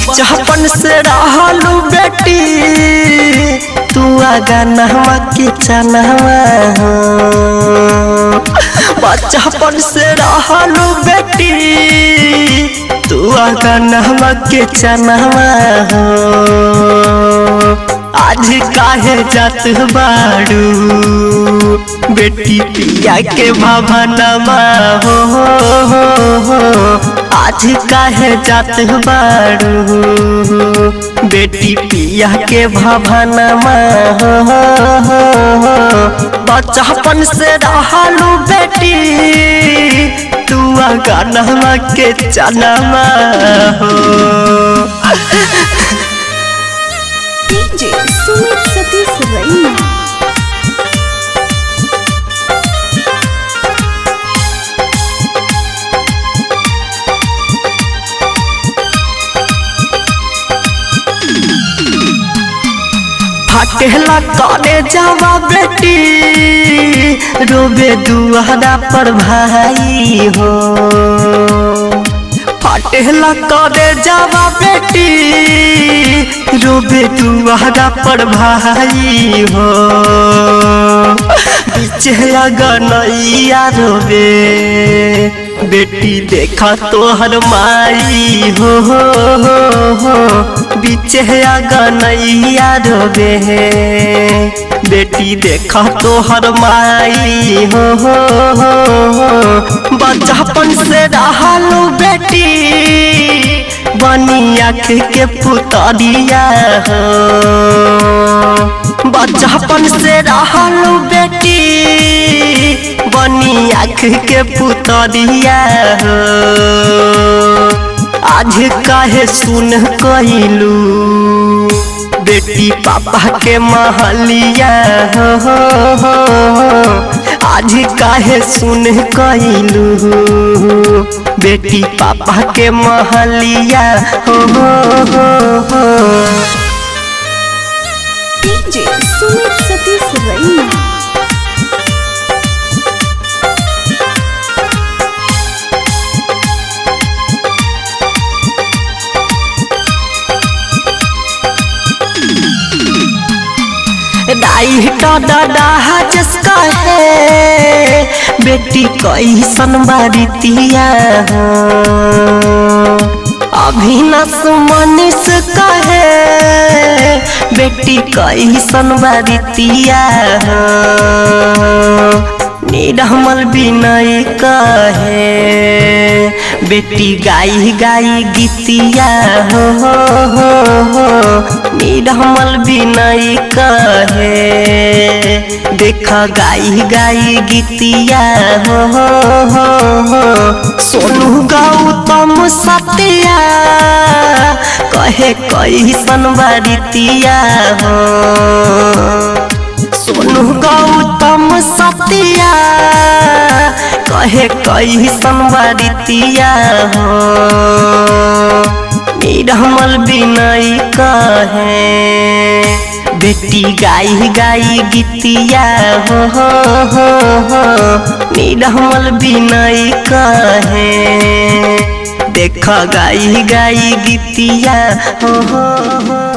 बचपन से रहलू बेटी तू आगा नहवा के चनहवा हो। बचपन से रहलू बेटी तू आगा नहवा के चनहवा हो। आज काहे जात बाड़ू बेटी पिया के भवनमा हो। आज काहे जात बाड़ू बेटी पिया के भवनमा हो। बचपन से रहलू बेटी तू आगा नहवा के चनमा हो। डीजे सुमित सतीश रैना। फाटेला करे जावा बेटी रोबे दुआरा पर भाई हो। फाटेला करे जावा बेटी रोबे दुआरा पर भाई हो। पीछे गनैया रोबे बेटी देखा तोहर माई हो। पीछे गनैया रोबे बेटी देखा तोहर माई हो। बचपन से रहलू बेटी बनी आँख के पुतरिया हो। बचपन से रहलू बेटी बनी आँख के पुतरिया हो। आज काहे सुन कइलू बेटी पापा के महलिया हो। आज काहे सुन कइलू बेटी पापा के महलिया हो। डीजे सुमित सतीश रैना। दादा जिसका है बेटी कैसन बारितिया हो। अभिनस मनीष कहे बेटी कैसन बारितिया हो। निरमल विनय कहे बेटी गाई गाई गीतिया हो। निरमल विनय कहे देखा गाई गाई गीतिया हो। सोनू गौतम सतिया कहे कैसन बारितिया हो। सोनू गौतम सतिया कहे कैसन बारितिया हो। निरमल विनय कहे बेटी गाई गाई गीतिया हो। निरमल विनय कहे देखा गाई गाई गीतिया हो।